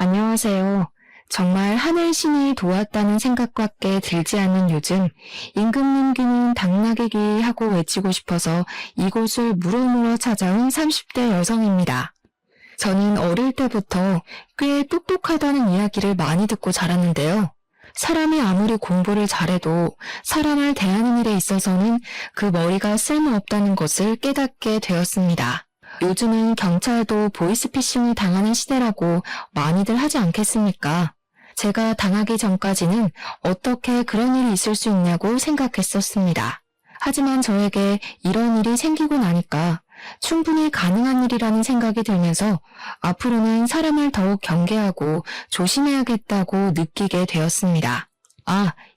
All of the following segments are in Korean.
안녕하세요. 정말 하늘신이 도왔다는 생각밖에 들지 않는 요즘 임금님귀는 당나귀기 하고 외치고 싶어서 이곳을 물어물어 찾아온 30대 여성입니다. 저는 어릴 때부터 꽤 똑똑하다는 이야기를 많이 듣고 자랐는데요. 사람이 아무리 공부를 잘해도 사람을 대하는 일에 있어서는 그 머리가 쓸모없다는 것을 깨닫게 되었습니다. 요즘은 경찰도 보이스피싱을 당하는 시대라고 많이들 하지 않겠습니까? 제가 당하기 전까지는 어떻게 그런 일이 있을 수 있냐고 생각했었습니다. 하지만 저에게 이런 일이 생기고 나니까 충분히 가능한 일이라는 생각이 들면서 앞으로는 사람을 더욱 경계하고 조심해야겠다고 느끼게 되었습니다.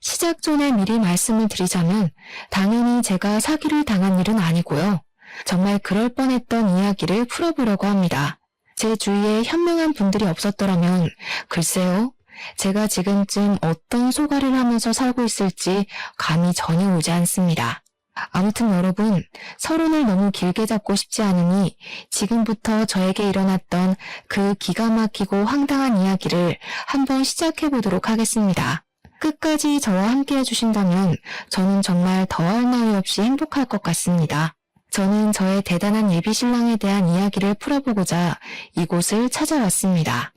시작 전에 미리 말씀을 드리자면 당연히 제가 사기를 당한 일은 아니고요. 정말 그럴 뻔했던 이야기를 풀어보려고 합니다. 제 주위에 현명한 분들이 없었더라면 글쎄요. 제가 지금쯤 어떤 소가를 하면서 살고 있을지 감이 전혀 오지 않습니다. 아무튼 여러분, 서론을 너무 길게 잡고 싶지 않으니 지금부터 저에게 일어났던 그 기가 막히고 황당한 이야기를 한번 시작해 보도록 하겠습니다. 끝까지 저와 함께 해주신다면 저는 정말 더할 나위 없이 행복할 것 같습니다. 저는 저의 대단한 예비신랑에 대한 이야기를 풀어보고자 이곳을 찾아왔습니다.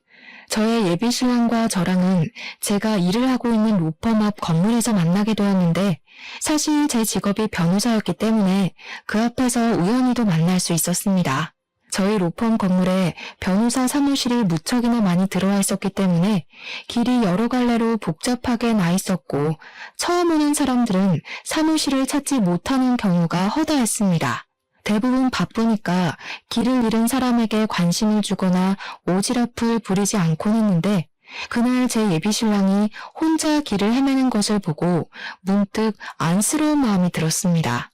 저의 예비신랑과 저랑은 제가 일을 하고 있는 로펌 앞 건물에서 만나게 되었는데 사실 제 직업이 변호사였기 때문에 그 앞에서 우연히도 만날 수 있었습니다. 저희 로펌 건물에 변호사 사무실이 무척이나 많이 들어와 있었기 때문에 길이 여러 갈래로 복잡하게 나 있었고 처음 오는 사람들은 사무실을 찾지 못하는 경우가 허다했습니다. 대부분 바쁘니까 길을 잃은 사람에게 관심을 주거나 오지랖을 부리지 않곤 했는데 그날 제 예비신랑이 혼자 길을 헤매는 것을 보고 문득 안쓰러운 마음이 들었습니다.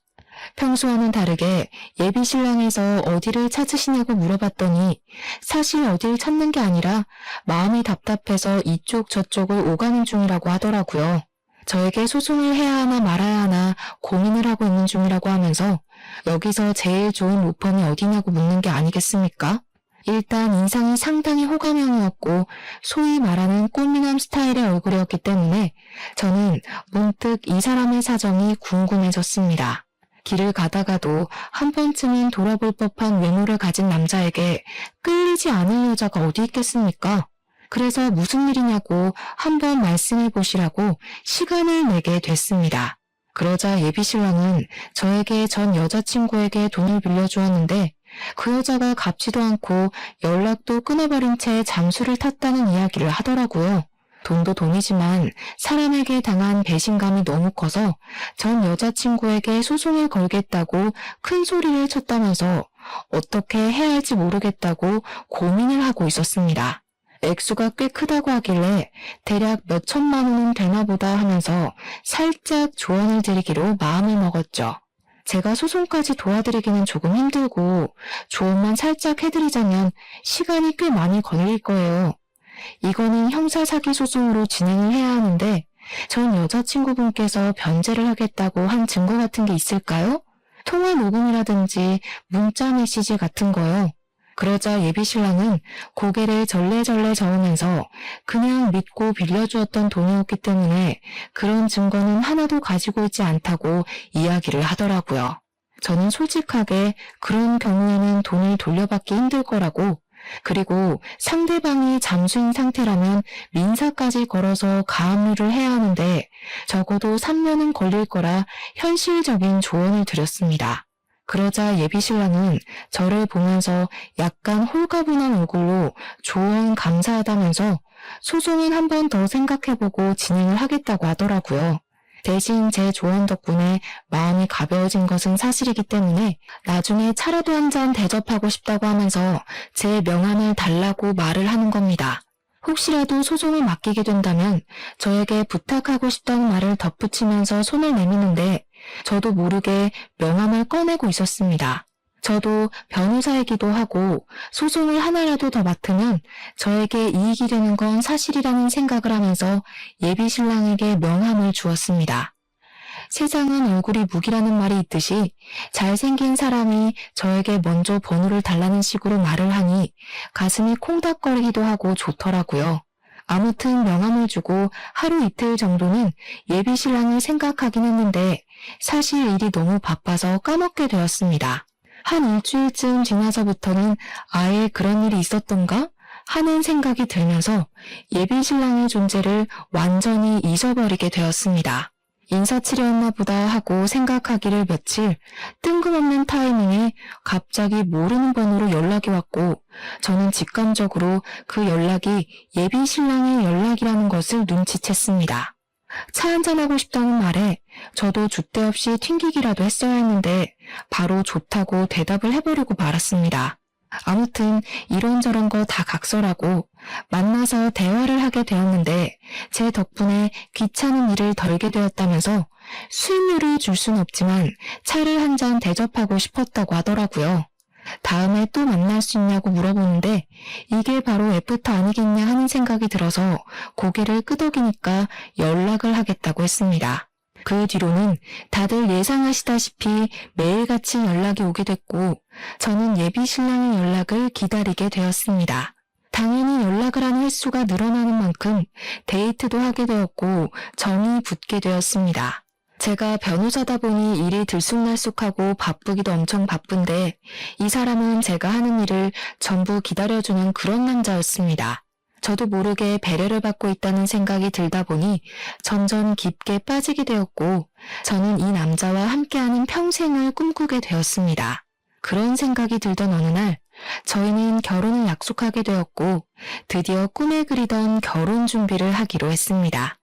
평소와는 다르게 예비신랑에서 어디를 찾으시냐고 물어봤더니 사실 어디를 찾는 게 아니라 마음이 답답해서 이쪽 저쪽을 오가는 중이라고 하더라고요. 저에게 소송을 해야 하나 말아야 하나 고민을 하고 있는 중이라고 하면서 여기서 제일 좋은 로펌이 어디냐고 묻는 게 아니겠습니까? 일단 인상이 상당히 호감형이었고 소위 말하는 꽃미남 스타일의 얼굴이었기 때문에 저는 문득 이 사람의 사정이 궁금해졌습니다. 길을 가다가도 한 번쯤은 돌아볼 법한 외모를 가진 남자에게 끌리지 않을 여자가 어디 있겠습니까? 그래서 무슨 일이냐고 한번 말씀해 보시라고 시간을 내게 됐습니다. 그러자 예비신랑은 저에게 전 여자친구에게 돈을 빌려주었는데 그 여자가 갚지도 않고 연락도 끊어버린 채 잠수를 탔다는 이야기를 하더라고요. 돈도 돈이지만 사람에게 당한 배신감이 너무 커서 전 여자친구에게 소송을 걸겠다고 큰 소리를 쳤다면서 어떻게 해야 할지 모르겠다고 고민을 하고 있었습니다. 액수가 꽤 크다고 하길래 대략 몇 천만 원은 되나 보다 하면서 살짝 조언을 드리기로 마음을 먹었죠. 제가 소송까지 도와드리기는 조금 힘들고 조언만 살짝 해드리자면 시간이 꽤 많이 걸릴 거예요. 이거는 형사사기 소송으로 진행을 해야 하는데 전 여자친구분께서 변제를 하겠다고 한 증거 같은 게 있을까요? 통화 녹음이라든지 문자 메시지 같은 거요. 그러자 예비신랑은 고개를 절레절레 저으면서 그냥 믿고 빌려주었던 돈이었기 때문에 그런 증거는 하나도 가지고 있지 않다고 이야기를 하더라고요. 저는 솔직하게 그런 경우에는 돈을 돌려받기 힘들 거라고 그리고 상대방이 잠수인 상태라면 민사까지 걸어서 가압류를 해야 하는데 적어도 3년은 걸릴 거라 현실적인 조언을 드렸습니다. 그러자 예비신랑은 저를 보면서 약간 홀가분한 얼굴로 조언 감사하다면서 소송은 한 번 더 생각해보고 진행을 하겠다고 하더라고요. 대신 제 조언 덕분에 마음이 가벼워진 것은 사실이기 때문에 나중에 차라도 한 잔 대접하고 싶다고 하면서 제 명함을 달라고 말을 하는 겁니다. 혹시라도 소송을 맡기게 된다면 저에게 부탁하고 싶다는 말을 덧붙이면서 손을 내미는데 저도 모르게 명함을 꺼내고 있었습니다. 저도 변호사이기도 하고 소송을 하나라도 더 맡으면 저에게 이익이 되는 건 사실이라는 생각을 하면서 예비신랑에게 명함을 주었습니다. 세상은 얼굴이 무기라는 말이 있듯이 잘생긴 사람이 저에게 먼저 번호를 달라는 식으로 말을 하니 가슴이 콩닥거리기도 하고 좋더라고요. 아무튼 명함을 주고 하루 이틀 정도는 예비 신랑을 생각하긴 했는데 사실 일이 너무 바빠서 까먹게 되었습니다. 한 일주일쯤 지나서부터는 아예 그런 일이 있었던가 하는 생각이 들면서 예비 신랑의 존재를 완전히 잊어버리게 되었습니다. 인사치레였나 보다 하고 생각하기를 며칠 뜬금없는 타이밍에 갑자기 모르는 번호로 연락이 왔고 저는 직감적으로 그 연락이 예비 신랑의 연락이라는 것을 눈치챘습니다. 차 한잔하고 싶다는 말에 저도 줏대 없이 튕기기라도 했어야 했는데 바로 좋다고 대답을 해버리고 말았습니다. 아무튼 이런저런 거 다 각설하고 만나서 대화를 하게 되었는데 제 덕분에 귀찮은 일을 덜게 되었다면서 수임료를 줄 순 없지만 차를 한 잔 대접하고 싶었다고 하더라고요. 다음에 또 만날 수 있냐고 물어보는데 이게 바로 애프터 아니겠냐 하는 생각이 들어서 고개를 끄덕이니까 연락을 하겠다고 했습니다. 그 뒤로는 다들 예상하시다시피 매일같이 연락이 오게 됐고 저는 예비 신랑의 연락을 기다리게 되었습니다. 당연히 연락을 하는 횟수가 늘어나는 만큼 데이트도 하게 되었고 정이 붙게 되었습니다. 제가 변호사다 보니 일이 들쑥날쑥하고 바쁘기도 엄청 바쁜데 이 사람은 제가 하는 일을 전부 기다려주는 그런 남자였습니다. 저도 모르게 배려를 받고 있다는 생각이 들다 보니 점점 깊게 빠지게 되었고 저는 이 남자와 함께하는 평생을 꿈꾸게 되었습니다. 그런 생각이 들던 어느 날 저희는 결혼을 약속하게 되었고 드디어 꿈에 그리던 결혼 준비를 하기로 했습니다.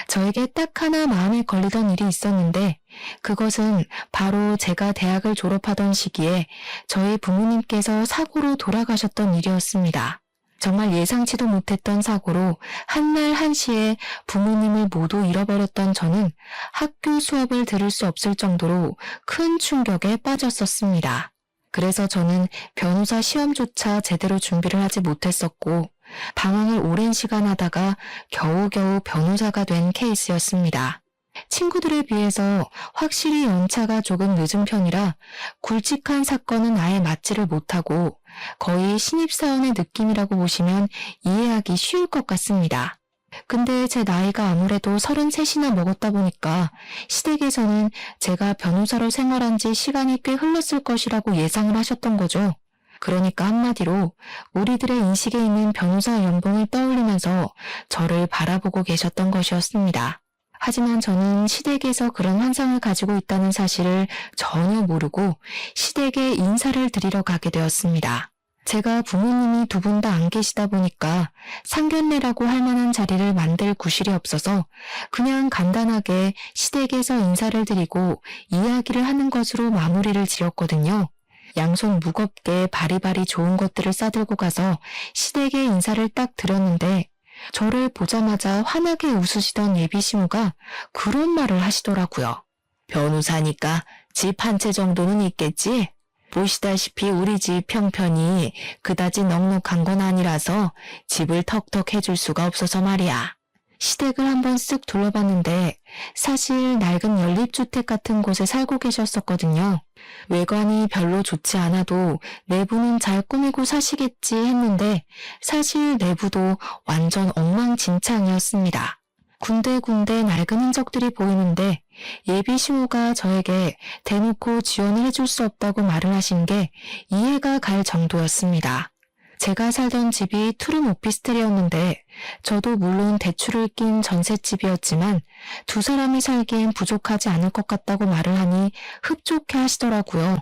저에게 딱 하나 마음에 걸리던 일이 있었는데 그것은 바로 제가 대학을 졸업하던 시기에 저희 부모님께서 사고로 돌아가셨던 일이었습니다. 정말 예상치도 못했던 사고로 한날 한시에 부모님을 모두 잃어버렸던 저는 학교 수업을 들을 수 없을 정도로 큰 충격에 빠졌었습니다. 그래서 저는 변호사 시험조차 제대로 준비를 하지 못했었고 방황을 오랜 시간 하다가 겨우겨우 변호사가 된 케이스였습니다. 친구들에 비해서 확실히 연차가 조금 늦은 편이라 굵직한 사건은 아예 맞지를 못하고 거의 신입사원의 느낌이라고 보시면 이해하기 쉬울 것 같습니다. 근데 제 나이가 아무래도 33이나 먹었다 보니까 시댁에서는 제가 변호사로 생활한 지 시간이 꽤 흘렀을 것이라고 예상을 하셨던 거죠. 그러니까 한마디로 우리들의 인식에 있는 변호사 연봉을 떠올리면서 저를 바라보고 계셨던 것이었습니다. 하지만 저는 시댁에서 그런 환상을 가지고 있다는 사실을 전혀 모르고 시댁에 인사를 드리러 가게 되었습니다. 제가 부모님이 두 분 다 안 계시다 보니까 상견례라고 할 만한 자리를 만들 구실이 없어서 그냥 간단하게 시댁에서 인사를 드리고 이야기를 하는 것으로 마무리를 지었거든요. 양손 무겁게 바리바리 좋은 것들을 싸들고 가서 시댁에 인사를 딱 드렸는데 저를 보자마자 환하게 웃으시던 예비시무가 그런 말을 하시더라고요. 변호사니까 집 한 채 정도는 있겠지? 보시다시피 우리 집 형편이 그다지 넉넉한 건 아니라서 집을 턱턱 해줄 수가 없어서 말이야. 시댁을 한번 쓱 둘러봤는데 사실 낡은 연립주택 같은 곳에 살고 계셨었거든요. 외관이 별로 좋지 않아도 내부는 잘 꾸미고 사시겠지 했는데 사실 내부도 완전 엉망진창이었습니다. 군데군데 낡은 흔적들이 보이는데 예비시무가 저에게 대놓고 지원을 해줄 수 없다고 말을 하신 게 이해가 갈 정도였습니다. 제가 살던 집이 투룸 오피스텔이었는데 저도 물론 대출을 낀 전셋집이었지만 두 사람이 살기엔 부족하지 않을 것 같다고 말을 하니 흡족해 하시더라고요.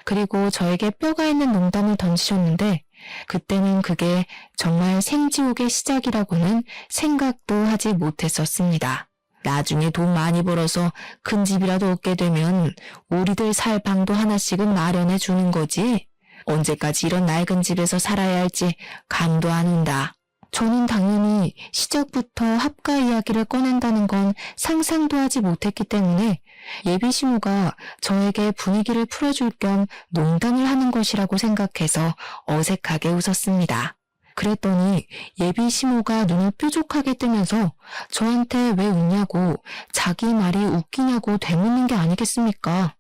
그리고 저에게 뼈가 있는 농담을 던지셨는데 그때는 그게 정말 생지옥의 시작이라고는 생각도 하지 못했었습니다. 나중에 돈 많이 벌어서 큰 집이라도 얻게 되면 우리들 살 방도 하나씩은 마련해 주는 거지. 언제까지 이런 낡은 집에서 살아야 할지 감도 안 온다. 저는 당연히 시작부터 합가 이야기를 꺼낸다는 건 상상도 하지 못했기 때문에 예비시무가 저에게 분위기를 풀어줄 겸 농담을 하는 것이라고 생각해서 어색하게 웃었습니다. 그랬더니 예비 시모가 눈을 뾰족하게 뜨면서 저한테 왜 웃냐고, 자기 말이 웃기냐고 되묻는 게 아니겠습니까?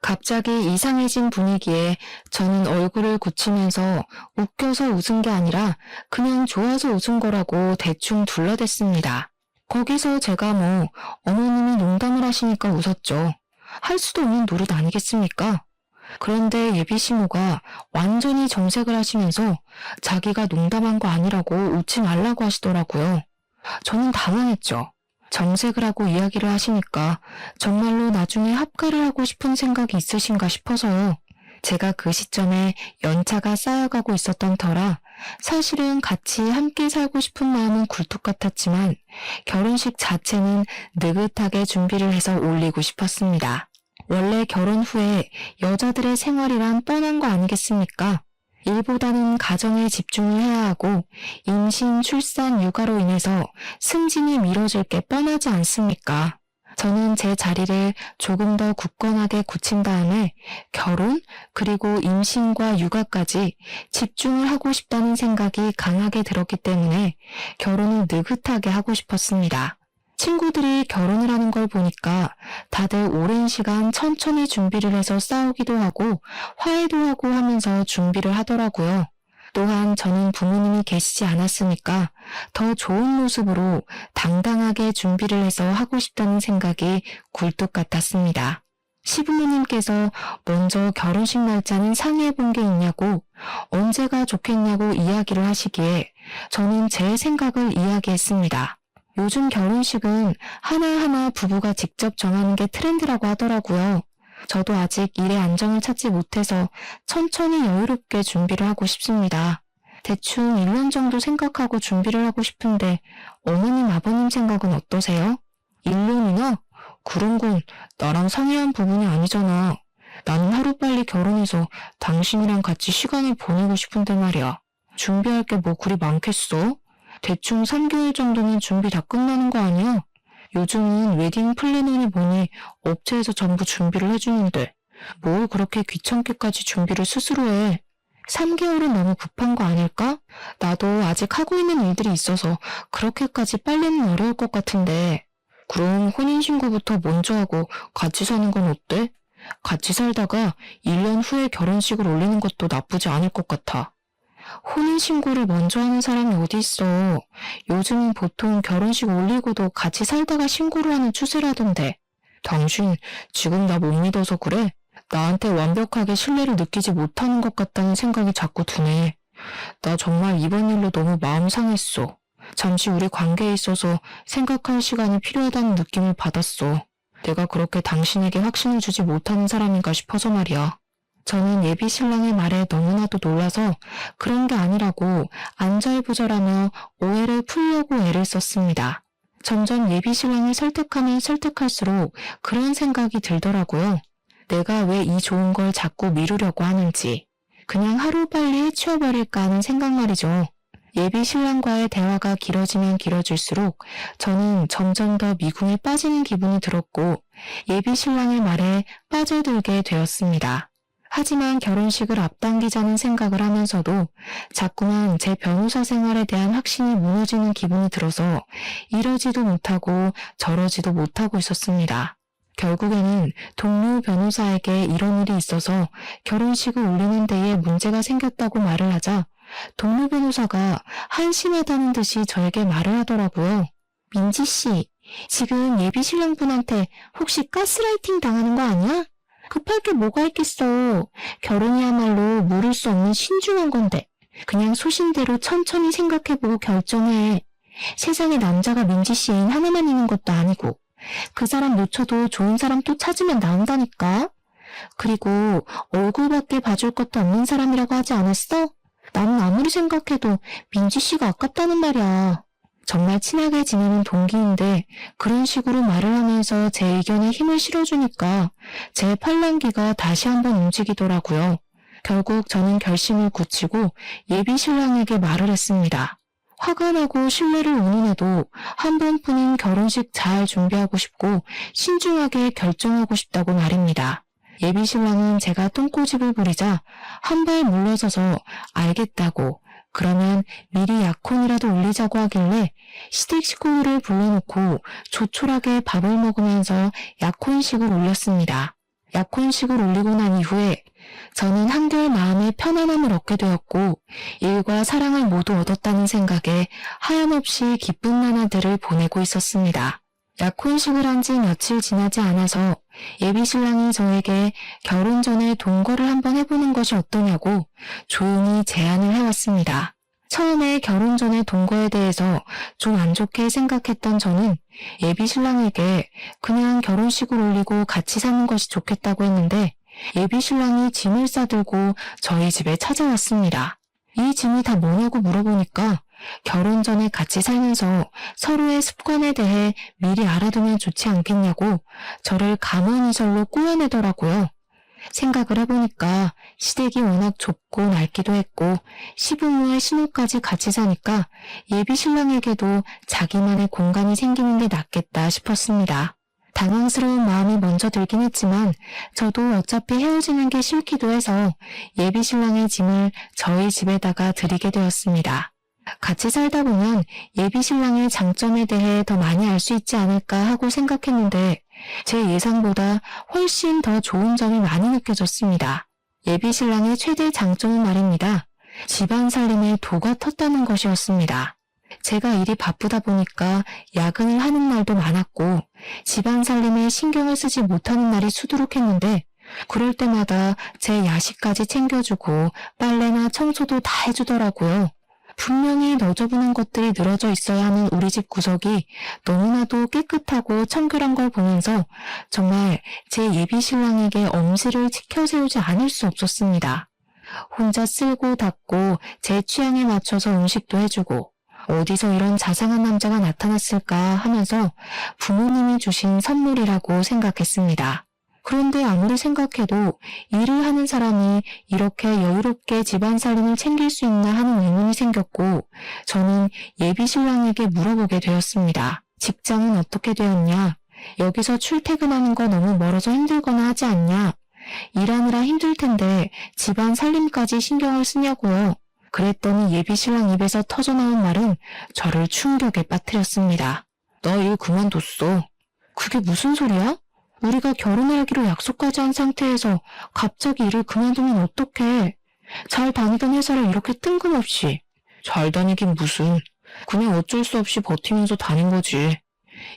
갑자기 이상해진 분위기에 저는 얼굴을 굳히면서 웃겨서 웃은 게 아니라 그냥 좋아서 웃은 거라고 대충 둘러댔습니다. 거기서 제가 어머님이 농담을 하시니까 웃었죠. 할 수도 없는 노릇 아니겠습니까? 그런데 예비 시모가 완전히 정색을 하시면서 자기가 농담한 거 아니라고 웃지 말라고 하시더라고요. 저는 당황했죠. 정색을 하고 이야기를 하시니까 정말로 나중에 합가를 하고 싶은 생각이 있으신가 싶어서요. 제가 그 시점에 연차가 쌓여가고 있었던 터라 사실은 같이 함께 살고 싶은 마음은 굴뚝 같았지만 결혼식 자체는 느긋하게 준비를 해서 올리고 싶었습니다. 원래 결혼 후에 여자들의 생활이란 뻔한 거 아니겠습니까? 일보다는 가정에 집중을 해야 하고 임신, 출산, 육아로 인해서 승진이 미뤄질 게 뻔하지 않습니까? 저는 제 자리를 조금 더 굳건하게 굳힌 다음에 결혼, 그리고 임신과 육아까지 집중을 하고 싶다는 생각이 강하게 들었기 때문에 결혼을 느긋하게 하고 싶었습니다. 친구들이 결혼을 하는 걸 보니까 다들 오랜 시간 천천히 준비를 해서 싸우기도 하고 화해도 하고 하면서 준비를 하더라고요. 또한 저는 부모님이 계시지 않았으니까 더 좋은 모습으로 당당하게 준비를 해서 하고 싶다는 생각이 굴뚝 같았습니다. 시부모님께서 먼저 결혼식 날짜는 상의해 본 게 있냐고, 언제가 좋겠냐고 이야기를 하시기에 저는 제 생각을 이야기했습니다. 요즘 결혼식은 하나하나 부부가 직접 정하는 게 트렌드라고 하더라고요. 저도 아직 일의 안정을 찾지 못해서 천천히 여유롭게 준비를 하고 싶습니다. 대충 1년 정도 생각하고 준비를 하고 싶은데 어머님, 아버님 생각은 어떠세요? 1년이나? 그런 건 나랑 상의한 부분이 아니잖아. 나는 하루빨리 결혼해서 당신이랑 같이 시간을 보내고 싶은데 말이야. 준비할 게 뭐 그리 많겠어? 대충 3개월 정도면 준비 다 끝나는 거 아니야? 요즘은 웨딩 플래너니 뭐니 업체에서 전부 준비를 해주는데 뭘 그렇게 귀찮게까지 준비를 스스로 해. 3개월은 너무 급한 거 아닐까? 나도 아직 하고 있는 일들이 있어서 그렇게까지 빨리는 어려울 것 같은데. 그럼 혼인신고부터 먼저 하고 같이 사는 건 어때? 같이 살다가 1년 후에 결혼식을 올리는 것도 나쁘지 않을 것 같아. 혼인신고를 먼저 하는 사람이 어디 있어. 요즘은 보통 결혼식 올리고도 같이 살다가 신고를 하는 추세라던데. 당신 지금 나 못 믿어서 그래? 나한테 완벽하게 신뢰를 느끼지 못하는 것 같다는 생각이 자꾸 드네. 나 정말 이번 일로 너무 마음 상했어. 잠시 우리 관계에 있어서 생각할 시간이 필요하다는 느낌을 받았어. 내가 그렇게 당신에게 확신을 주지 못하는 사람인가 싶어서 말이야. 저는 예비 신랑의 말에 너무나도 놀라서 그런 게 아니라고 안절부절하며 오해를 풀려고 애를 썼습니다. 점점 예비 신랑을 설득하면 설득할수록 그런 생각이 들더라고요. 내가 왜 이 좋은 걸 자꾸 미루려고 하는지. 그냥 하루빨리 해치워버릴까 하는 생각 말이죠. 예비 신랑과의 대화가 길어지면 길어질수록 저는 점점 더 미궁에 빠지는 기분이 들었고 예비 신랑의 말에 빠져들게 되었습니다. 하지만 결혼식을 앞당기자는 생각을 하면서도 자꾸만 제 변호사 생활에 대한 확신이 무너지는 기분이 들어서 이러지도 못하고 저러지도 못하고 있었습니다. 결국에는 동료 변호사에게 이런 일이 있어서 결혼식을 올리는 데에 문제가 생겼다고 말을 하자 동료 변호사가 한심하다는 듯이 저에게 말을 하더라고요. 민지 씨, 지금 예비 신랑분한테 혹시 가스라이팅 당하는 거 아니야? 급할 게 뭐가 있겠어. 결혼이야말로 모를 수 없는 신중한 건데 그냥 소신대로 천천히 생각해보고 결정해. 세상에 남자가 민지 씨 애인 하나만 있는 것도 아니고 그 사람 놓쳐도 좋은 사람 또 찾으면 나온다니까. 그리고 얼굴밖에 봐줄 것도 없는 사람이라고 하지 않았어? 나는 아무리 생각해도 민지 씨가 아깝다는 말이야. 정말 친하게 지내는 동기인데 그런 식으로 말을 하면서 제 의견에 힘을 실어주니까 제 팔랑귀가 다시 한번 움직이더라고요. 결국 저는 결심을 굳히고 예비 신랑에게 말을 했습니다. 화가 나고 신뢰를 운운해도 한 번뿐인 결혼식 잘 준비하고 싶고 신중하게 결정하고 싶다고 말입니다. 예비 신랑은 제가 똥꼬집을 부리자 한 발 물러서서 알겠다고 그러면 미리 약혼이라도 올리자고 하길래 시댁 식구들을 불러놓고 조촐하게 밥을 먹으면서 약혼식을 올렸습니다. 약혼식을 올리고 난 이후에 저는 한결 마음의 편안함을 얻게 되었고 일과 사랑을 모두 얻었다는 생각에 하염없이 기쁜 나날들을 보내고 있었습니다. 약혼식을 한 지 며칠 지나지 않아서 예비신랑이 저에게 결혼 전에 동거를 한번 해보는 것이 어떠냐고 조용히 제안을 해왔습니다. 처음에 결혼 전에 동거에 대해서 좀 안 좋게 생각했던 저는 예비신랑에게 그냥 결혼식을 올리고 같이 사는 것이 좋겠다고 했는데 예비신랑이 짐을 싸들고 저희 집에 찾아왔습니다. 이 짐이 다 뭐냐고 물어보니까 결혼 전에 같이 살면서 서로의 습관에 대해 미리 알아두면 좋지 않겠냐고 저를 감언이설로 꼬여내더라고요. 생각을 해보니까 시댁이 워낙 좁고 낡기도 했고 시부모의 신우까지 같이 사니까 예비신랑에게도 자기만의 공간이 생기는 게 낫겠다 싶었습니다. 당황스러운 마음이 먼저 들긴 했지만 저도 어차피 헤어지는 게 싫기도 해서 예비신랑의 짐을 저희 집에다가 드리게 되었습니다. 같이 살다 보면 예비신랑의 장점에 대해 더 많이 알 수 있지 않을까 하고 생각했는데 제 예상보다 훨씬 더 좋은 점이 많이 느껴졌습니다. 예비신랑의 최대 장점은 말입니다. 집안 살림에 도가 텄다는 것이었습니다. 제가 일이 바쁘다 보니까 야근을 하는 날도 많았고 집안 살림에 신경을 쓰지 못하는 날이 수두룩했는데 그럴 때마다 제 야식까지 챙겨주고 빨래나 청소도 다 해주더라고요. 분명히 너저분한 것들이 늘어져 있어야 하는 우리 집 구석이 너무나도 깨끗하고 청결한 걸 보면서 정말 제 예비신랑에게 엄지를 치켜세우지 않을 수 없었습니다. 혼자 쓸고 닦고 제 취향에 맞춰서 음식도 해주고 어디서 이런 자상한 남자가 나타났을까 하면서 부모님이 주신 선물이라고 생각했습니다. 그런데 아무리 생각해도 일을 하는 사람이 이렇게 여유롭게 집안 살림을 챙길 수 있나 하는 의문이 생겼고 저는 예비신랑에게 물어보게 되었습니다. 직장은 어떻게 되었냐? 여기서 출퇴근하는 거 너무 멀어서 힘들거나 하지 않냐? 일하느라 힘들 텐데 집안 살림까지 신경을 쓰냐고요. 그랬더니 예비신랑 입에서 터져나온 말은 저를 충격에 빠뜨렸습니다. 너 일 그만뒀어. 그게 무슨 소리야? 우리가 결혼하기로 약속까지 한 상태에서 갑자기 일을 그만두면 어떡해. 잘 다니던 회사를 이렇게 뜬금없이. 잘 다니긴 무슨. 그냥 어쩔 수 없이 버티면서 다닌 거지.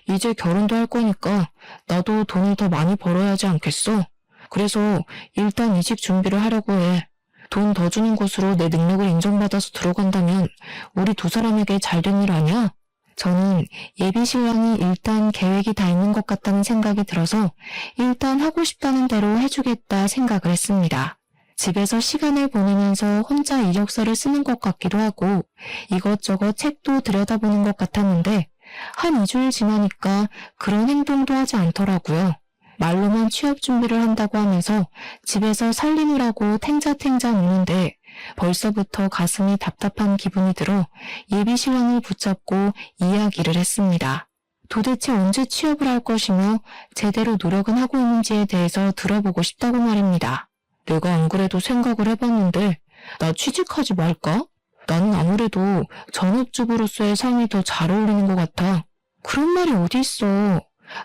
이제 결혼도 할 거니까 나도 돈을 더 많이 벌어야 하지 않겠어? 그래서 일단 이직 준비를 하려고 해. 돈 더 주는 곳으로 내 능력을 인정받아서 들어간다면 우리 두 사람에게 잘된 일 아니야? 저는 예비신랑이 일단 계획이 다 있는 것 같다는 생각이 들어서 일단 하고 싶다는 대로 해주겠다 생각을 했습니다. 집에서 시간을 보내면서 혼자 이력서를 쓰는 것 같기도 하고 이것저것 책도 들여다보는 것 같았는데 한 2주일 지나니까 그런 행동도 하지 않더라고요. 말로만 취업 준비를 한다고 하면서 집에서 살림을 하고 탱자탱자 노는데 벌써부터 가슴이 답답한 기분이 들어 예비신랑을 붙잡고 이야기를 했습니다. 도대체 언제 취업을 할 것이며 제대로 노력은 하고 있는지에 대해서 들어보고 싶다고 말입니다. 내가 안 그래도 생각을 해봤는데 나 취직하지 말까? 나는 아무래도 전업주부로서의 삶이 더 잘 어울리는 것 같아. 그런 말이 어디 있어.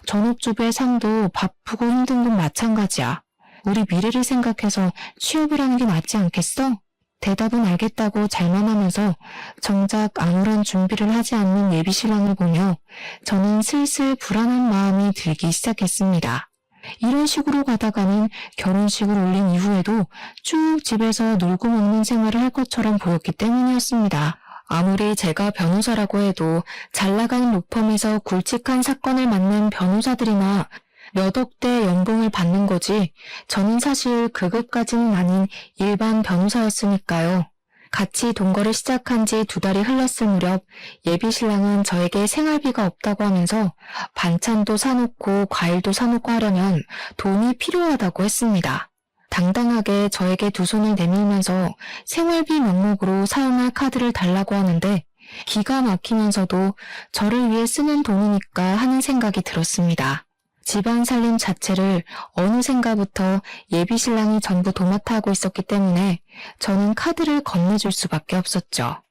전업주부의 삶도 바쁘고 힘든 건 마찬가지야. 우리 미래를 생각해서 취업을 하는 게 낫지 않겠어? 대답은 알겠다고 잘만 하면서 정작 아무런 준비를 하지 않는 예비신랑을 보며 저는 슬슬 불안한 마음이 들기 시작했습니다. 이런 식으로 가다가는 결혼식을 올린 이후에도 쭉 집에서 놀고 먹는 생활을 할 것처럼 보였기 때문이었습니다. 아무리 제가 변호사라고 해도 잘나가는 로펌에서 굵직한 사건을 맡는 변호사들이나 몇 억대 연봉을 받는 거지 저는 사실 그 급까지는 아닌 일반 변호사였으니까요. 같이 동거를 시작한 지 2달이 흘렀을 무렵 예비신랑은 저에게 생활비가 없다고 하면서 반찬도 사놓고 과일도 사놓고 하려면 돈이 필요하다고 했습니다. 당당하게 저에게 두 손을 내밀면서 생활비 명목으로 사용할 카드를 달라고 하는데 기가 막히면서도 저를 위해 쓰는 돈이니까 하는 생각이 들었습니다. 집안 살림 자체를 어느샌가부터 예비 신랑이 전부 도맡아 하고 있었기 때문에 저는 카드를 건네줄 수밖에 없었죠.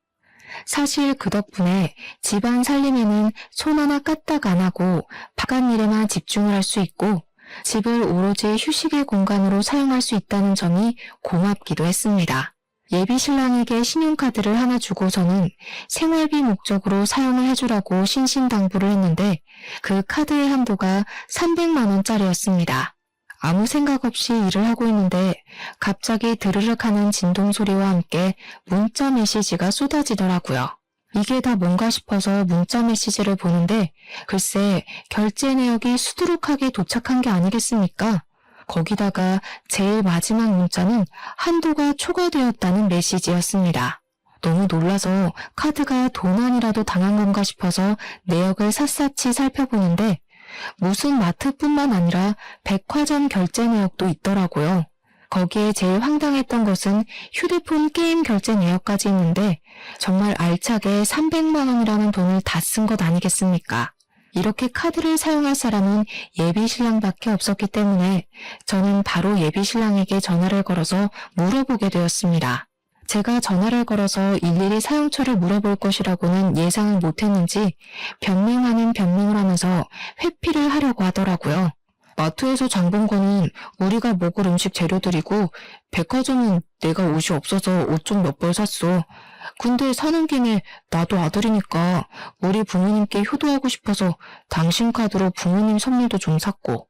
사실 그 덕분에 집안 살림에는 손 하나 까딱 안 하고 바깥 일에만 집중을 할 수 있고 집을 오로지 휴식의 공간으로 사용할 수 있다는 점이 고맙기도 했습니다. 예비 신랑에게 신용카드를 하나 주고서는 생활비 목적으로 사용을 해주라고 신신당부를 했는데 그 카드의 한도가 300만 원짜리였습니다. 아무 생각 없이 일을 하고 있는데 갑자기 드르륵 하는 진동 소리와 함께 문자 메시지가 쏟아지더라고요. 이게 다 뭔가 싶어서 문자 메시지를 보는데 글쎄 결제 내역이 수두룩하게 도착한 게 아니겠습니까? 거기다가 제일 마지막 문자는 한도가 초과되었다는 메시지였습니다. 너무 놀라서 카드가 도난이라도 당한 건가 싶어서 내역을 샅샅이 살펴보는데 무슨 마트뿐만 아니라 백화점 결제 내역도 있더라고요. 거기에 제일 황당했던 것은 휴대폰 게임 결제 내역까지 있는데 정말 알차게 300만 원이라는 돈을 다 쓴 것 아니겠습니까? 이렇게 카드를 사용할 사람은 예비 신랑밖에 없었기 때문에 저는 바로 예비 신랑에게 전화를 걸어서 물어보게 되었습니다. 제가 전화를 걸어서 일일이 사용처를 물어볼 것이라고는 예상을 못했는지 변명 아닌 변명을 하면서 회피를 하려고 하더라고요. 마트에서 장 본 거는 우리가 먹을 음식 재료들이고 백화점은 내가 옷이 없어서 옷 좀 몇 벌 샀어. 근데 사는 김에 나도 아들이니까 우리 부모님께 효도하고 싶어서 당신 카드로 부모님 선물도 좀 샀고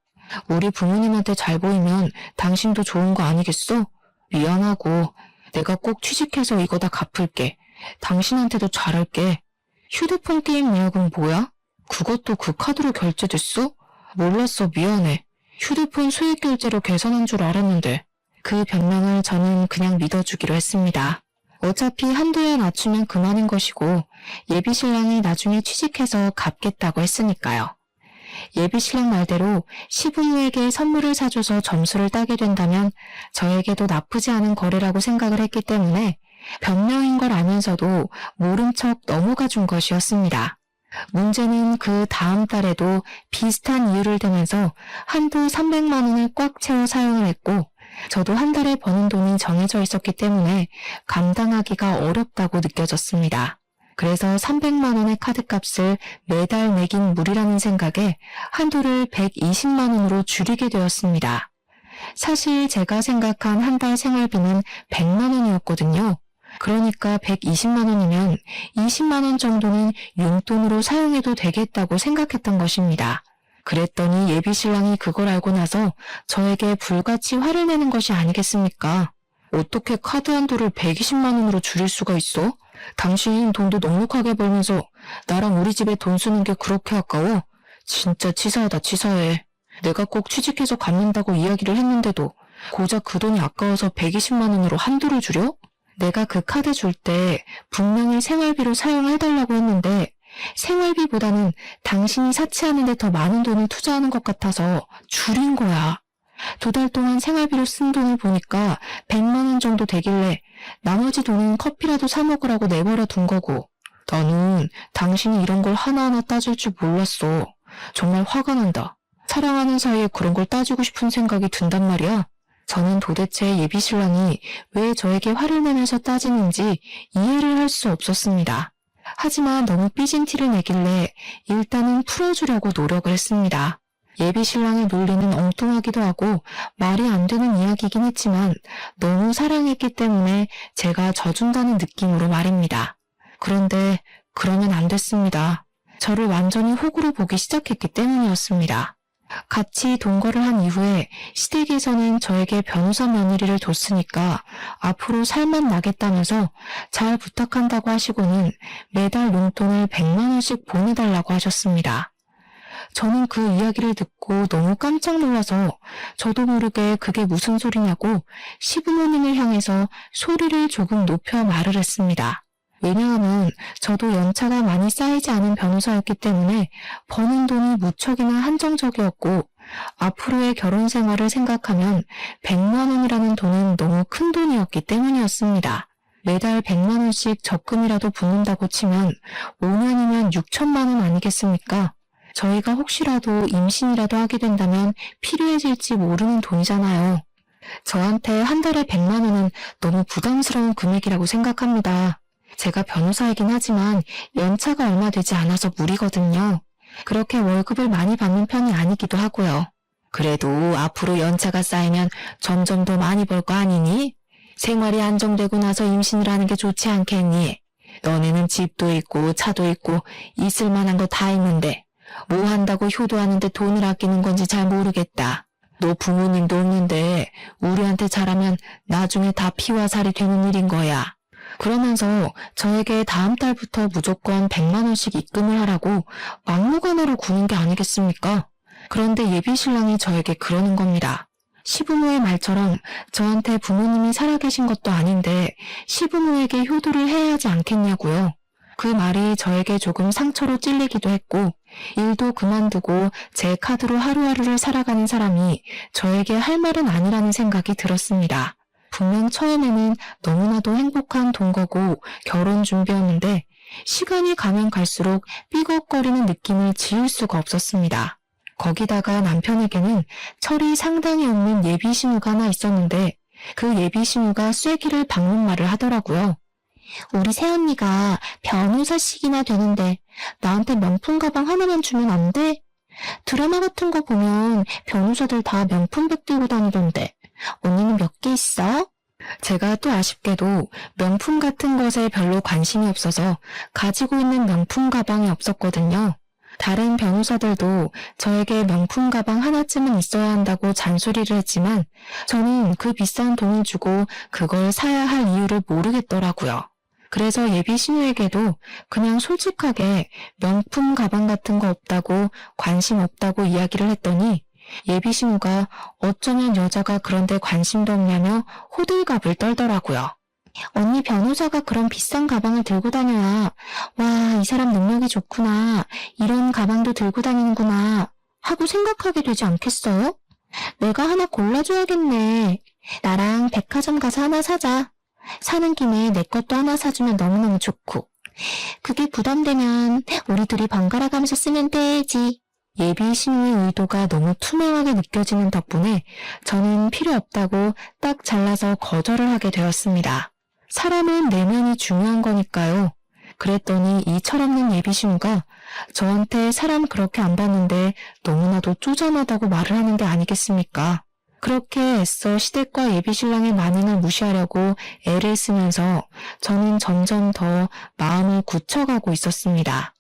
우리 부모님한테 잘 보이면 당신도 좋은 거 아니겠어? 미안하고 내가 꼭 취직해서 이거 다 갚을게. 당신한테도 잘할게. 휴대폰 게임 내역은 뭐야? 그것도 그 카드로 결제됐어? 몰랐어. 미안해. 휴대폰 수익 결제로 계산한 줄 알았는데. 그 변명을 저는 그냥 믿어주기로 했습니다. 어차피 한도에 낮추면 그만인 것이고 예비 신랑이 나중에 취직해서 갚겠다고 했으니까요. 예비 신랑 말대로 시부모에게 선물을 사줘서 점수를 따게 된다면 저에게도 나쁘지 않은 거래라고 생각을 했기 때문에 변명인 걸 알면서도 모른 척 넘어가 준 것이었습니다. 문제는 그 다음 달에도 비슷한 이유를 대면서 한도 300만 원을 꽉 채워 사용을 했고 저도 한 달에 버는 돈이 정해져 있었기 때문에 감당하기가 어렵다고 느껴졌습니다. 그래서 300만 원의 카드값을 매달 내긴 무리라는 생각에 한도를 120만 원으로 줄이게 되었습니다. 사실 제가 생각한 한 달 생활비는 100만 원이었거든요. 그러니까 120만 원이면 20만 원 정도는 용돈으로 사용해도 되겠다고 생각했던 것입니다. 그랬더니 예비 신랑이 그걸 알고 나서 저에게 불같이 화를 내는 것이 아니겠습니까? 어떻게 카드 한도를 120만 원으로 줄일 수가 있어? 당신 돈도 넉넉하게 벌면서 나랑 우리 집에 돈 쓰는 게 그렇게 아까워? 진짜 치사하다 치사해. 내가 꼭 취직해서 갚는다고 이야기를 했는데도 고작 그 돈이 아까워서 120만 원으로 한도를 줄여? 내가 그 카드 줄 때 분명히 생활비로 사용해달라고 했는데 생활비보다는 당신이 사치하는 데 더 많은 돈을 투자하는 것 같아서 줄인 거야. 2달 동안 생활비로 쓴 돈을 보니까 100만 원 정도 되길래 나머지 돈은 커피라도 사 먹으라고 내버려 둔 거고 나는 당신이 이런 걸 하나하나 따질 줄 몰랐어. 정말 화가 난다. 사랑하는 사이에 그런 걸 따지고 싶은 생각이 든단 말이야. 저는 도대체 예비 신랑이 왜 저에게 화를 내면서 따지는지 이해를 할 수 없었습니다. 하지만 너무 삐진 티를 내길래 일단은 풀어주려고 노력을 했습니다. 예비 신랑의 논리는 엉뚱하기도 하고 말이 안 되는 이야기이긴 했지만 너무 사랑했기 때문에 제가 져준다는 느낌으로 말입니다. 그런데 그러면 안 됐습니다. 저를 완전히 호구로 보기 시작했기 때문이었습니다. 같이 동거를 한 이후에 시댁에서는 저에게 변호사 며느리를 뒀으니까 앞으로 살만 나겠다면서 잘 부탁한다고 하시고는 매달 용돈을 100만 원씩 보내달라고 하셨습니다. 저는 그 이야기를 듣고 너무 깜짝 놀라서 저도 모르게 그게 무슨 소리냐고 시부모님을 향해서 소리를 조금 높여 말을 했습니다. 왜냐하면 저도 연차가 많이 쌓이지 않은 변호사였기 때문에 버는 돈이 무척이나 한정적이었고 앞으로의 결혼 생활을 생각하면 100만 원이라는 돈은 너무 큰 돈이었기 때문이었습니다. 매달 100만 원씩 적금이라도 붓는다고 치면 5년이면 6천만 원 아니겠습니까? 저희가 혹시라도 임신이라도 하게 된다면 필요해질지 모르는 돈이잖아요. 저한테 한 달에 100만 원은 너무 부담스러운 금액이라고 생각합니다. 제가 변호사이긴 하지만 연차가 얼마 되지 않아서 무리거든요. 그렇게 월급을 많이 받는 편이 아니기도 하고요. 그래도 앞으로 연차가 쌓이면 점점 더 많이 벌 거 아니니? 생활이 안정되고 나서 임신을 하는 게 좋지 않겠니? 너네는 집도 있고 차도 있고 있을 만한 거 다 있는데 뭐 한다고 효도하는데 돈을 아끼는 건지 잘 모르겠다. 너 부모님도 없는데 우리한테 잘하면 나중에 다 피와 살이 되는 일인 거야. 그러면서 저에게 다음 달부터 무조건 100만 원씩 입금을 하라고 막무가내로 구는 게 아니겠습니까? 그런데 예비 신랑이 저에게 그러는 겁니다. 시부모의 말처럼 저한테 부모님이 살아계신 것도 아닌데 시부모에게 효도를 해야 하지 않겠냐고요. 그 말이 저에게 조금 상처로 찔리기도 했고 일도 그만두고 제 카드로 하루하루를 살아가는 사람이 저에게 할 말은 아니라는 생각이 들었습니다. 분명 처음에는 너무나도 행복한 동거고 결혼 준비였는데 시간이 가면 갈수록 삐걱거리는 느낌을 지울 수가 없었습니다. 거기다가 남편에게는 철이 상당히 없는 예비 신우가 하나 있었는데 그 예비 신우가 쐐기를 박는 말을 하더라고요. 우리 새언니가 변호사씩이나 되는데 나한테 명품 가방 하나만 주면 안 돼? 드라마 같은 거 보면 변호사들 다 명품백 들고 다니던데 언니는 몇 개 있어? 제가 또 아쉽게도 명품 같은 것에 별로 관심이 없어서 가지고 있는 명품 가방이 없었거든요. 다른 변호사들도 저에게 명품 가방 하나쯤은 있어야 한다고 잔소리를 했지만 저는 그 비싼 돈을 주고 그걸 사야 할 이유를 모르겠더라고요. 그래서 예비 신우에게도 그냥 솔직하게 명품 가방 같은 거 없다고 관심 없다고 이야기를 했더니 예비 신우가 어쩌면 여자가 그런데 관심도 없냐며 호들갑을 떨더라고요. 언니 변호사가 그런 비싼 가방을 들고 다녀야 와, 이 사람 능력이 좋구나. 이런 가방도 들고 다니는구나 하고 생각하게 되지 않겠어요? 내가 하나 골라줘야겠네. 나랑 백화점 가서 하나 사자. 사는 김에 내 것도 하나 사주면 너무너무 좋고. 그게 부담되면 우리 둘이 번갈아 가면서 쓰면 되지. 예비 신우의 의도가 너무 투명하게 느껴지는 덕분에 저는 필요 없다고 딱 잘라서 거절을 하게 되었습니다. 사람은 내면이 중요한 거니까요. 그랬더니 이 철없는 예비 신우가 저한테 사람 그렇게 안 봤는데 너무나도 쪼잔하다고 말을 하는 게 아니겠습니까? 그렇게 애써 시댁과 예비 신랑의 만행을 무시하려고 애를 쓰면서 저는 점점 더 마음을 굳혀가고 있었습니다.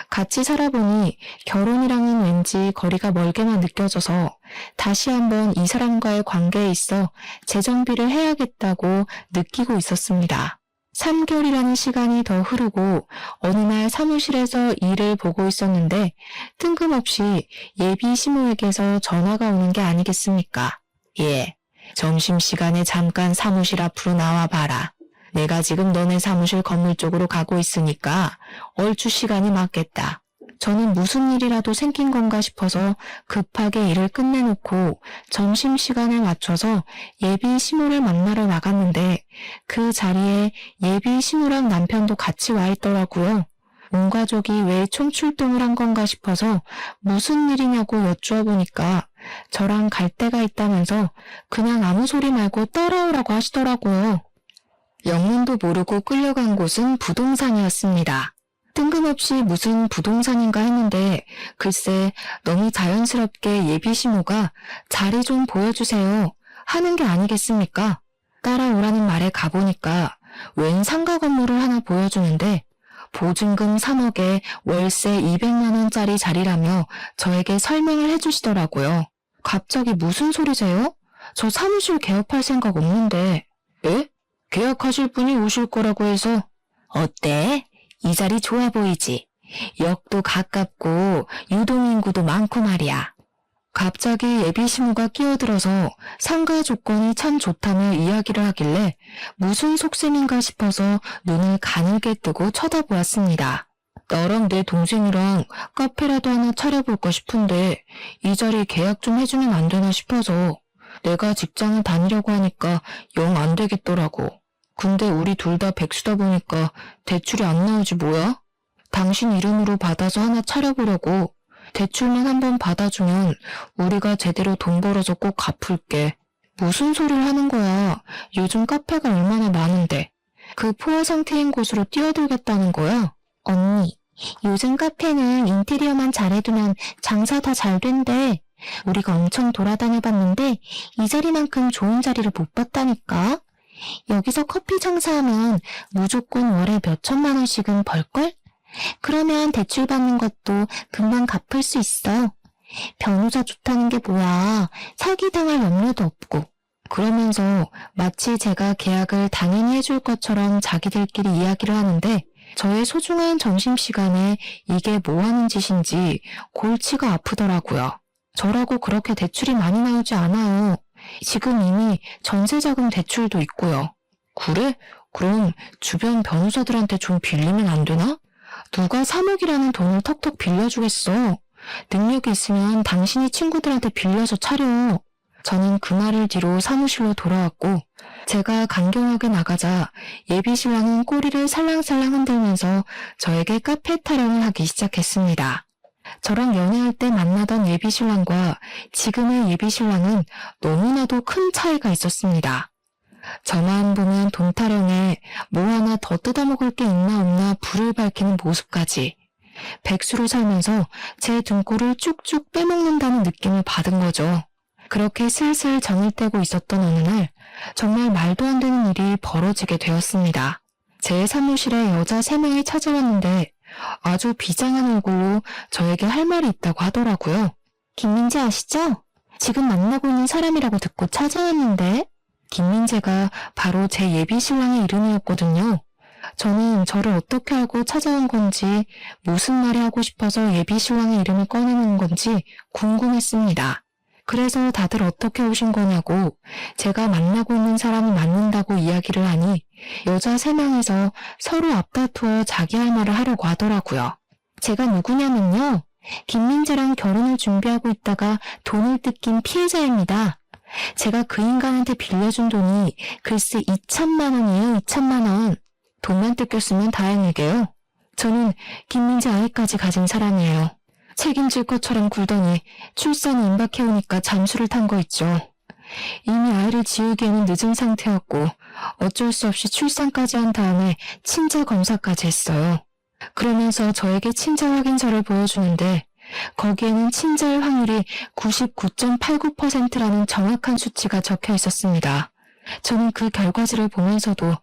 같이 살아보니 결혼이랑은 왠지 거리가 멀게만 느껴져서 다시 한번 이 사람과의 관계에 있어 재정비를 해야겠다고 느끼고 있었습니다. 3개월이라는 시간이 더 흐르고 어느 날 사무실에서 일을 보고 있었는데 뜬금없이 예비 시모에게서 전화가 오는 게 아니겠습니까? 예, 점심시간에 잠깐 사무실 앞으로 나와봐라. 내가 지금 너네 사무실 건물 쪽으로 가고 있으니까 얼추 시간이 맞겠다. 저는 무슨 일이라도 생긴 건가 싶어서 급하게 일을 끝내놓고 점심시간에 맞춰서 예비 시모를 만나러 나갔는데 그 자리에 예비 시모랑 남편도 같이 와 있더라고요. 온 가족이 왜 총출동을 한 건가 싶어서 무슨 일이냐고 여쭈어 보니까 저랑 갈 데가 있다면서 그냥 아무 소리 말고 따라오라고 하시더라고요. 영문도 모르고 끌려간 곳은 부동산이었습니다. 뜬금없이 무슨 부동산인가 했는데 글쎄 너무 자연스럽게 예비 시모가 자리 좀 보여주세요 하는 게 아니겠습니까? 따라오라는 말에 가보니까 웬 상가 건물을 하나 보여주는데 보증금 3억에 월세 200만 원짜리 자리라며 저에게 설명을 해주시더라고요. 갑자기 무슨 소리세요? 저 사무실 개업할 생각 없는데. 에? 계약하실 분이 오실 거라고 해서. 어때? 이 자리 좋아 보이지? 역도 가깝고 유동인구도 많고 말이야. 갑자기 예비 시모가 끼어들어서 상가 조건이 참 좋다며 이야기를 하길래 무슨 속셈인가 싶어서 눈을 가늘게 뜨고 쳐다보았습니다. 나랑 내 동생이랑 카페라도 하나 차려볼까 싶은데 이 자리 계약 좀 해주면 안 되나 싶어서. 내가 직장을 다니려고 하니까 영 안 되겠더라고. 근데 우리 둘 다 백수다 보니까 대출이 안 나오지 뭐야? 당신 이름으로 받아서 하나 차려보려고. 대출만 한번 받아주면 우리가 제대로 돈 벌어서 꼭 갚을게. 무슨 소리를 하는 거야. 요즘 카페가 얼마나 많은데. 그 포화 상태인 곳으로 뛰어들겠다는 거야? 언니, 요즘 카페는 인테리어만 잘해두면 장사 다 잘 된대. 우리가 엄청 돌아다녀봤는데 이 자리만큼 좋은 자리를 못 봤다니까. 여기서 커피 장사하면 무조건 월에 몇 천만 원씩은 벌걸? 그러면 대출 받는 것도 금방 갚을 수 있어. 변호사 좋다는 게 뭐야. 사기당할 염려도 없고. 그러면서 마치 제가 계약을 당연히 해줄 것처럼 자기들끼리 이야기를 하는데 저의 소중한 점심시간에 이게 뭐 하는 짓인지 골치가 아프더라고요. 저라고 그렇게 대출이 많이 나오지 않아요. 지금 이미 전세자금 대출도 있고요. 그래? 그럼 주변 변호사들한테 좀 빌리면 안 되나? 누가 3억이라는 돈을 턱턱 빌려주겠어. 능력이 있으면 당신이 친구들한테 빌려서 차려. 저는 그 말을 뒤로 사무실로 돌아왔고 제가 강경하게 나가자 예비신랑은 꼬리를 살랑살랑 흔들면서 저에게 카페 타령을 하기 시작했습니다. 저랑 연애할 때 만나던 예비신랑과 지금의 예비신랑은 너무나도 큰 차이가 있었습니다. 저만 보면 돈 타령에 뭐 하나 더 뜯어먹을 게 있나 없나 불을 밝히는 모습까지 백수로 살면서 제 등골을 쭉쭉 빼먹는다는 느낌을 받은 거죠. 그렇게 슬슬 정을 떼고 있었던 어느 날 정말 말도 안 되는 일이 벌어지게 되었습니다. 제 사무실에 여자 3명이 찾아왔는데 아주 비장한 얼굴로 저에게 할 말이 있다고 하더라고요. 김민재 아시죠? 지금 만나고 있는 사람이라고 듣고 찾아왔는데. 김민재가 바로 제 예비신랑의 이름이었거든요. 저는 저를 어떻게 알고 찾아온 건지 무슨 말이 하고 싶어서 예비신랑의 이름을 꺼내는 건지 궁금했습니다. 그래서 다들 어떻게 오신 거냐고 제가 만나고 있는 사람을 만난다고 이야기를 하니 여자 3명에서 서로 앞다투어 자기 할 말을 하려고 하더라고요. 제가 누구냐면요. 김민재랑 결혼을 준비하고 있다가 돈을 뜯긴 피해자입니다. 제가 그 인간한테 빌려준 돈이 글쎄 2천만 원이에요. 2천만 원. 돈만 뜯겼으면 다행이게요. 저는 김민재 아이까지 가진 사람이에요. 책임질 것처럼 굴더니 출산이 임박해오니까 잠수를 탄 거 있죠. 이미 아이를 지우기에는 늦은 상태였고 어쩔 수 없이 출산까지 한 다음에 친자 검사까지 했어요. 그러면서 저에게 친자 확인서를 보여주는데 거기에는 친자일 확률이 99.89%라는 정확한 수치가 적혀 있었습니다. 저는 그 결과지를 보면서도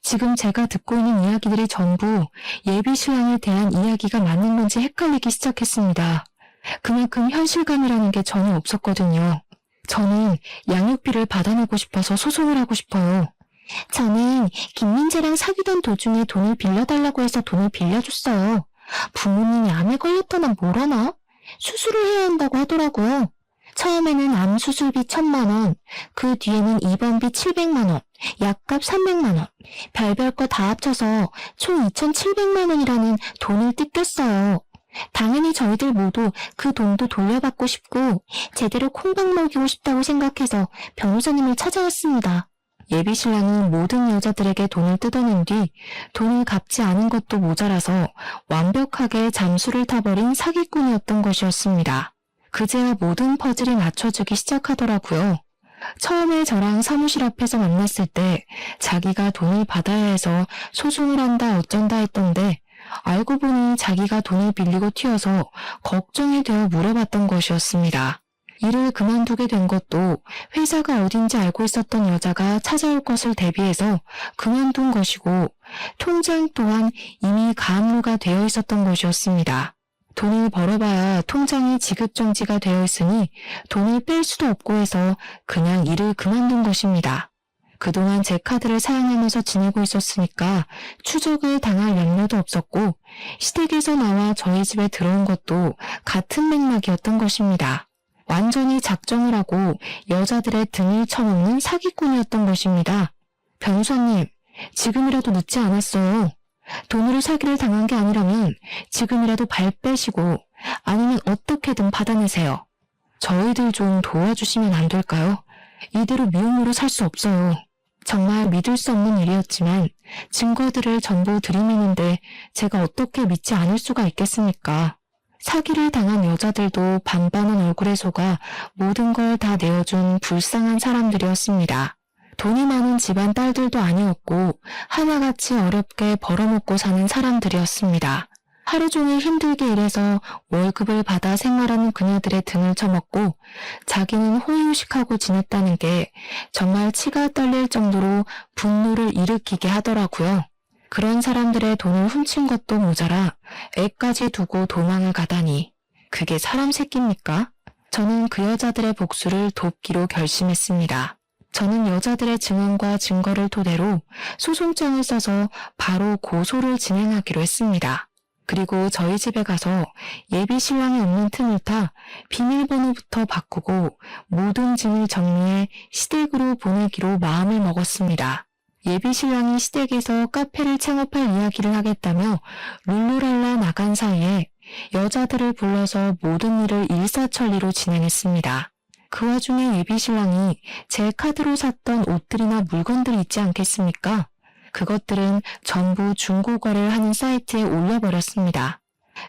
지금 제가 듣고 있는 이야기들이 전부 예비신랑에 대한 이야기가 맞는 건지 헷갈리기 시작했습니다. 그만큼 현실감이라는 게 전혀 없었거든요. 저는 양육비를 받아내고 싶어서 소송을 하고 싶어요. 저는 김민재랑 사귀던 도중에 돈을 빌려달라고 해서 돈을 빌려줬어요. 부모님이 암에 걸렸더나 뭐라나? 수술을 해야 한다고 하더라고요. 처음에는 암 수술비 1,000만 원, 그 뒤에는 입원비 700만 원, 약값 300만 원, 별별 거 다 합쳐서 총 2,700만 원이라는 돈을 뜯겼어요. 당연히 저희들 모두 그 돈도 돌려받고 싶고 제대로 콩밥 먹이고 싶다고 생각해서 변호사님을 찾아왔습니다. 예비신랑은 모든 여자들에게 돈을 뜯어낸 뒤 돈을 갚지 않은 것도 모자라서 완벽하게 잠수를 타버린 사기꾼이었던 것이었습니다. 그제야 모든 퍼즐이 맞춰지기 시작하더라고요. 처음에 저랑 사무실 앞에서 만났을 때 자기가 돈을 받아야 해서 소송을 한다 어쩐다 했던데 알고 보니 자기가 돈을 빌리고 튀어서 걱정이 되어 물어봤던 것이었습니다. 일을 그만두게 된 것도 회사가 어딘지 알고 있었던 여자가 찾아올 것을 대비해서 그만둔 것이고 통장 또한 이미 가압류가 되어 있었던 것이었습니다. 돈을 벌어봐야 통장이 지급정지가 되어 있으니 돈을 뺄 수도 없고 해서 그냥 일을 그만둔 것입니다. 그동안 제 카드를 사용하면서 지내고 있었으니까 추적을 당할 염려도 없었고 시댁에서 나와 저희 집에 들어온 것도 같은 맥락이었던 것입니다. 완전히 작정을 하고 여자들의 등을 쳐먹는 사기꾼이었던 것입니다. 변호사님, 지금이라도 늦지 않았어요. 돈으로 사기를 당한 게 아니라면 지금이라도 발 빼시고 아니면 어떻게든 받아내세요. 저희들 좀 도와주시면 안 될까요? 이대로 미움으로 살 수 없어요. 정말 믿을 수 없는 일이었지만 증거들을 전부 들이미는데 제가 어떻게 믿지 않을 수가 있겠습니까? 사기를 당한 여자들도 반반은 얼굴에 속아 모든 걸 다 내어준 불쌍한 사람들이었습니다. 돈이 많은 집안 딸들도 아니었고 하나같이 어렵게 벌어먹고 사는 사람들이었습니다. 하루 종일 힘들게 일해서 월급을 받아 생활하는 그녀들의 등을 쳐먹고 자기는 호의호식하고 지냈다는 게 정말 치가 떨릴 정도로 분노를 일으키게 하더라고요. 그런 사람들의 돈을 훔친 것도 모자라 애까지 두고 도망을 가다니 그게 사람 새끼입니까? 저는 그 여자들의 복수를 돕기로 결심했습니다. 저는 여자들의 증언과 증거를 토대로 소송장을 써서 바로 고소를 진행하기로 했습니다. 그리고 저희 집에 가서 예비 신랑이 없는 틈을 타 비밀번호부터 바꾸고 모든 짐을 정리해 시댁으로 보내기로 마음을 먹었습니다. 예비 신랑이 시댁에서 카페를 창업할 이야기를 하겠다며 룰루랄라 나간 사이에 여자들을 불러서 모든 일을 일사천리로 진행했습니다. 그 와중에 예비 신랑이 제 카드로 샀던 옷들이나 물건들이 있지 않겠습니까? 그것들은 전부 중고거래를 하는 사이트에 올려버렸습니다.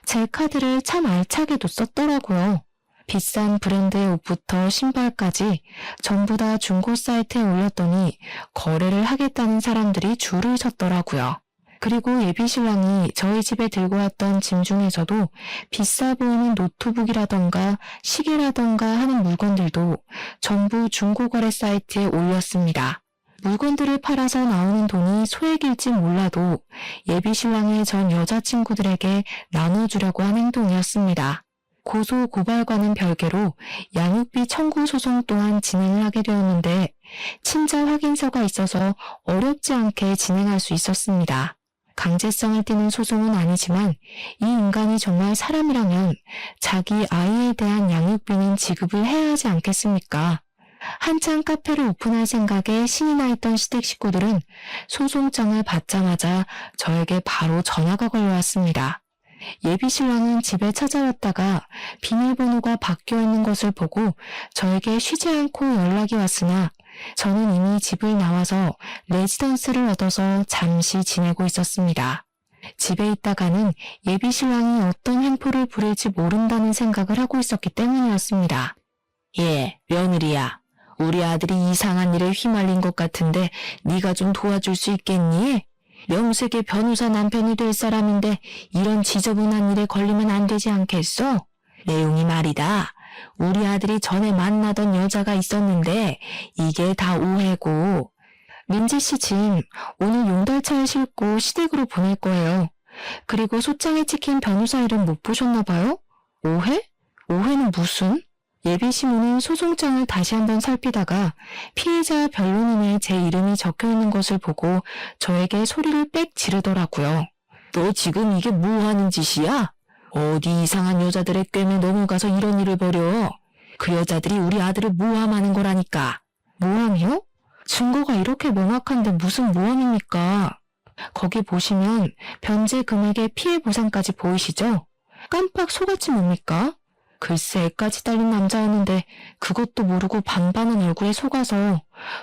제 카드를 참 알차게도 썼더라고요. 비싼 브랜드의 옷부터 신발까지 전부 다 중고 사이트에 올렸더니 거래를 하겠다는 사람들이 줄을 섰더라고요. 그리고 예비 신랑이 저희 집에 들고 왔던 짐 중에서도 비싸 보이는 노트북이라던가 시계라던가 하는 물건들도 전부 중고거래 사이트에 올렸습니다. 물건들을 팔아서 나오는 돈이 소액일지 몰라도 예비 신랑의 전 여자친구들에게 나눠주려고 한 행동이었습니다. 고소 고발과는 별개로 양육비 청구 소송 또한 진행을 하게 되었는데 친자 확인서가 있어서 어렵지 않게 진행할 수 있었습니다. 강제성을 띠는 소송은 아니지만 이 인간이 정말 사람이라면 자기 아이에 대한 양육비는 지급을 해야 하지 않겠습니까? 한창 카페를 오픈할 생각에 신이 나 있던 시댁 식구들은 소송장을 받자마자 저에게 바로 전화가 걸려왔습니다. 예비 신랑은 집에 찾아왔다가 비밀번호가 바뀌어 있는 것을 보고 저에게 쉬지 않고 연락이 왔으나 저는 이미 집을 나와서 레지던스를 얻어서 잠시 지내고 있었습니다. 집에 있다가는 예비 신랑이 어떤 횡포를 부릴지 모른다는 생각을 하고 있었기 때문이었습니다. 예, 며느리야. 우리 아들이 이상한 일에 휘말린 것 같은데 네가 좀 도와줄 수 있겠니? 명색의 변호사 남편이 될 사람인데 이런 지저분한 일에 걸리면 안 되지 않겠어? 내용이 말이다. 우리 아들이 전에 만나던 여자가 있었는데 이게 다 오해고. 민지 씨 짐 오늘 용달차에 싣고 시댁으로 보낼 거예요. 그리고 소장에 찍힌 변호사 이름 못 보셨나 봐요? 오해? 오해는 무슨? 예비 시모는 소송장을 다시 한번 살피다가 피해자 변론인에 제 이름이 적혀있는 것을 보고 저에게 소리를 빽 지르더라고요. 너 지금 이게 뭐 하는 짓이야? 어디 이상한 여자들의 꿰매 넘어가서 이런 일을 벌여. 그 여자들이 우리 아들을 모함하는 거라니까. 모함이요? 증거가 이렇게 명확한데 무슨 모함입니까? 거기 보시면 변제 금액의 피해 보상까지 보이시죠? 깜빡 속았지 뭡니까? 글쎄 애까지 딸린 남자였는데 그것도 모르고 반반은 얼굴에 속아서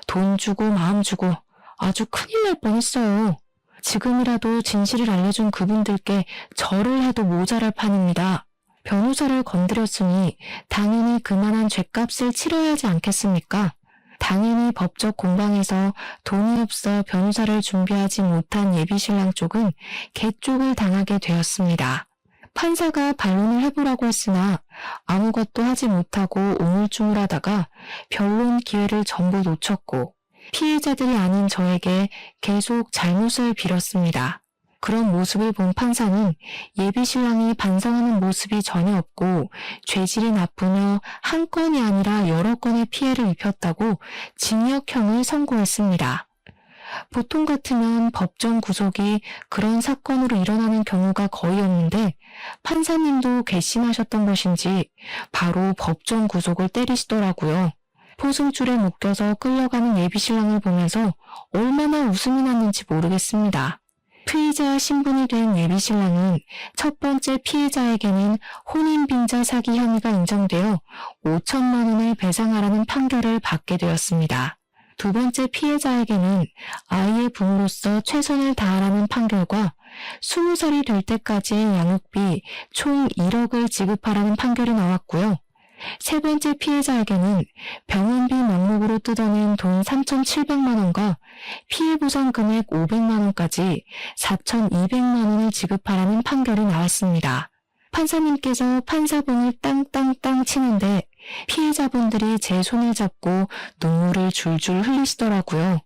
돈 주고 마음 주고 아주 큰일 날 뻔했어요. 지금이라도 진실을 알려준 그분들께 절을 해도 모자랄 판입니다. 변호사를 건드렸으니 당연히 그만한 죗값을 치러야 하지 않겠습니까? 당연히 법적 공방에서 돈이 없어 변호사를 준비하지 못한 예비신랑 쪽은 개쪽을 당하게 되었습니다. 판사가 반론을 해보라고 했으나 아무것도 하지 못하고 우물쭈물하다가 변론 기회를 전부 놓쳤고 피해자들이 아닌 저에게 계속 잘못을 빌었습니다. 그런 모습을 본 판사는 예비신랑이 반성하는 모습이 전혀 없고 죄질이 나쁘며 한 건이 아니라 여러 건의 피해를 입혔다고 징역형을 선고했습니다. 보통 같으면 법정 구속이 그런 사건으로 일어나는 경우가 거의 없는데 판사님도 괘씸하셨던 것인지 바로 법정 구속을 때리시더라고요. 포승줄에 묶여서 끌려가는 예비신랑을 보면서 얼마나 웃음이 났는지 모르겠습니다. 피의자 신분이 된 예비신랑은 첫 번째 피해자에게는 혼인빙자 사기 혐의가 인정되어 5천만 원을 배상하라는 판결을 받게 되었습니다. 두 번째 피해자에게는 아이의 부모로서 최선을 다하라는 판결과 20살이 될 때까지 양육비 총 1억을 지급하라는 판결이 나왔고요. 세 번째 피해자에게는 병원비 명목으로 뜯어낸 돈 3,700만 원과 피해 보상 금액 500만 원까지 4,200만 원을 지급하라는 판결이 나왔습니다. 판사님께서 판사봉을 땅땅땅 치는데 피해자분들이 제 손을 잡고 눈물을 줄줄 흘리시더라고요.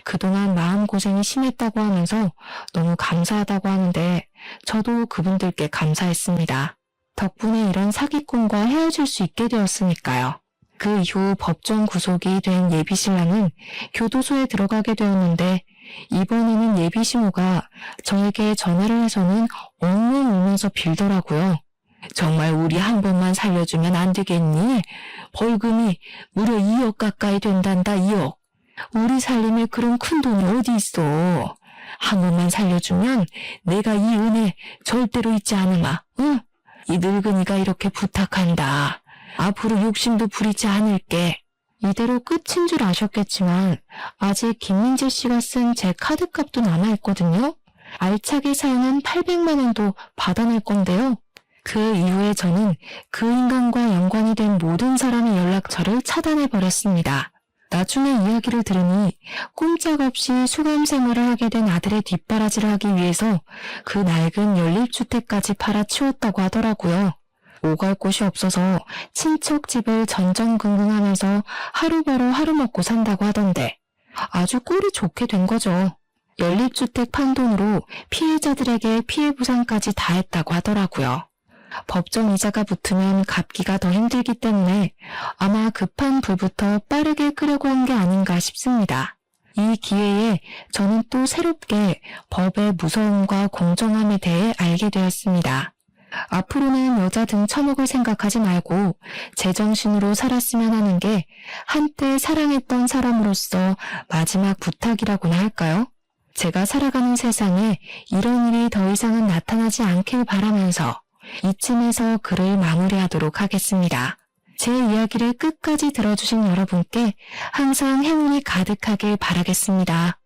그동안 마음고생이 심했다고 하면서 너무 감사하다고 하는데 저도 그분들께 감사했습니다. 덕분에 이런 사기꾼과 헤어질 수 있게 되었으니까요. 그 이후 법정 구속이 된 예비신랑은 교도소에 들어가게 되었는데 이번에는 예비시모가 저에게 전화를 해서는 엉엉 울면서 빌더라고요. 정말 우리 한 번만 살려주면 안 되겠니? 벌금이 무려 2억 가까이 된단다, 2억. 우리 살림에 그런 큰 돈이 어디 있어. 한 번만 살려주면 내가 이 은혜 절대로 잊지 않으마. 응? 이 늙은이가 이렇게 부탁한다. 앞으로 욕심도 부리지 않을게. 이대로 끝인 줄 아셨겠지만 아직 김민재 씨가 쓴 제 카드값도 남아있거든요. 알차게 사용한 800만 원도 받아낼 건데요. 그 이후에 저는 그 인간과 연관이 된 모든 사람의 연락처를 차단해버렸습니다. 나중에 이야기를 들으니 꼼짝없이 수감 생활을 하게 된 아들의 뒷바라지를 하기 위해서 그 낡은 연립주택까지 팔아치웠다고 하더라고요. 오갈 곳이 없어서 친척 집을 전전긍긍하면서 하루 벌어 하루 먹고 산다고 하던데 아주 꼴이 좋게 된 거죠. 연립주택 판 돈으로 피해자들에게 피해 보상까지 다 했다고 하더라고요. 법정 이자가 붙으면 갚기가 더 힘들기 때문에 아마 급한 불부터 빠르게 끄려고 한 게 아닌가 싶습니다. 이 기회에 저는 또 새롭게 법의 무서움과 공정함에 대해 알게 되었습니다. 앞으로는 여자 등 처먹을 생각하지 말고 제정신으로 살았으면 하는 게 한때 사랑했던 사람으로서 마지막 부탁이라고나 할까요? 제가 살아가는 세상에 이런 일이 더 이상은 나타나지 않길 바라면서 이쯤에서 글을 마무리하도록 하겠습니다. 제 이야기를 끝까지 들어주신 여러분께 항상 행운이 가득하길 바라겠습니다.